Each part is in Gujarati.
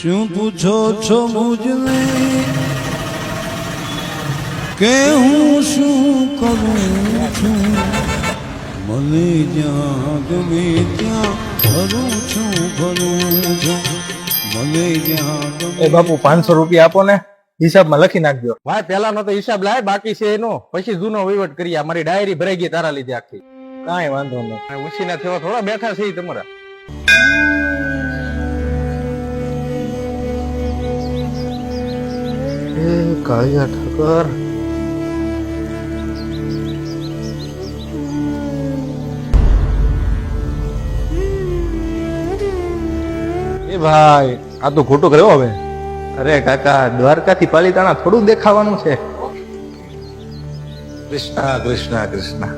શું પૂછો છો મુજને કે હું શું કરું છું? મને જ્યાં ગમે ત્યાં ભરું છું મને જ્યાં એ બાપુ 500 રૂપિયા આપો ને, હિસાબમાં લખી નાખજો. ભાઈ પેલા નો તો હિસાબ લાય, બાકી છે એનો પછી જૂનો વહીવટ કરીએ. અમારી ડાયરી ભરાઈ ગઈ તારા લીધે આખી. કાંઈ વાંધો નહીં, ઉછીના થવા થોડા બેઠા છે તમારા. કાળિયા ઠાકર, એ ભાઈ આ તો ખોટું કર્યો હવે. અરે કાકા, દ્વારકાથી પાલીતાણા થોડું દેખાવાનું છે. કૃષ્ણ કૃષ્ણ કૃષ્ણ.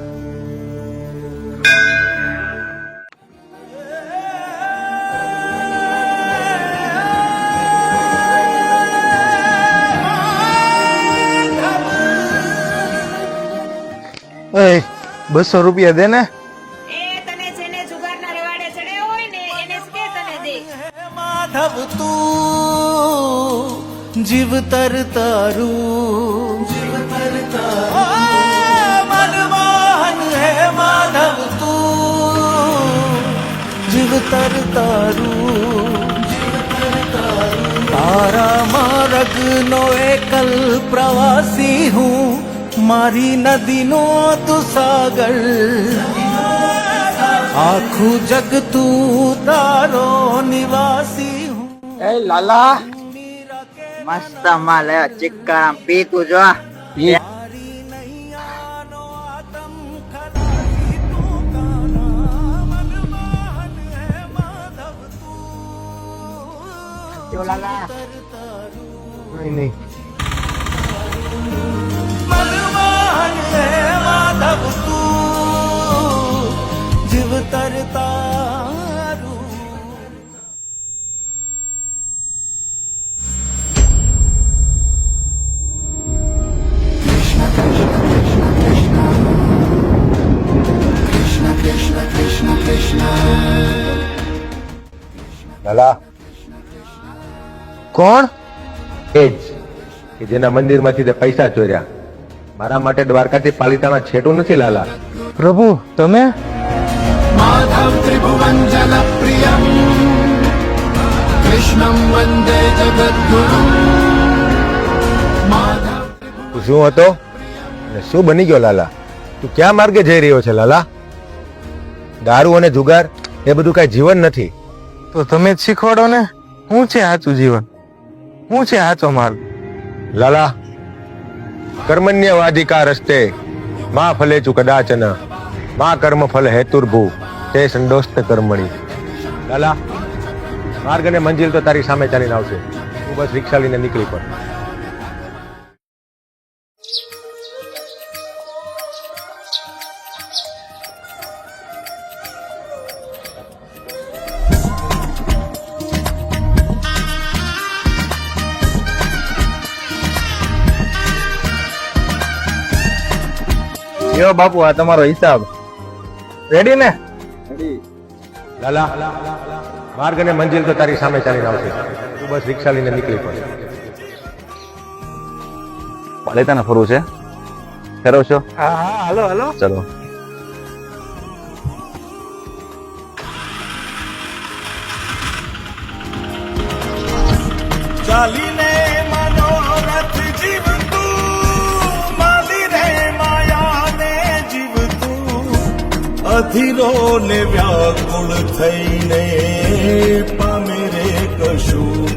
એ 200 રૂપિયા દે ને. તને જેને જુગારના રેવાડે ચડ્યો હોય ને એને જ કે તને દે. માધવ તું જીવતર તારું મનમોહન હે માધવ તું જીવતર તારું તારા માર્ગનો એકલ પ્રવાસી હું, મારી નદીનો તું સાગર, આખું જગ તું તારો નિવાસી હું. એ લાલા મસ્ત માલ હે, ચિક્કારામ પી તું જો. લાલા નહીં મનમોહન હે માધવ તું જીવતર તારું. લાલા કોણ? એ જ કે જેના મંદિરમાંથી તે પૈસા ચોર્યા. મારા માટે દ્વારકાથી પાલીતાણા છેટું નથી લાલા. પ્રભુ તમે? माधव त्रिभुवन जल प्रियम कृष्णं वंदे जगद्गुरुं. તું શું હતો અને શું બની ગયો લાલા? તું ક્યાં માર્ગે જઈ રહ્યો છે લાલા? દારૂ અને જુગાર એ બધું કઈ જીવન નથી. તો તમે જ શીખવાડો ને, શું છે સાચું જીવન, શું છે સાચો માર્ગ? લાલા, કર્મણ્યવાધિકાર રસ્તે મા ફલેચુ કદાચન મા કર્મ ફલ હેતુર્ભુ તે સંડોસ્ત કર્મણી. લાલા, માર્ગ અને મંજિલ તો તારી સામે ચાલીને આવશે. તું બસ રિક્ષા લઈને નીકળી પડ. યો બાપુ, આ તમારો હિસાબ રેડી ને? લાલા, માર્ગ અને મંજિલ તો તારી સામે ચાલીને આવશે. તું બસ રિક્ષા લઈને નીકળી પડ. પાલીતાણા ફરવું છે, ફેરવશો? હા હા, હાલો હાલો. ચલો. ચાલીને મનોરથ જીવતું, માલીને માયાને જીવતું, અધીરો ને વ્યાકુળ થઈને પામે રે કશું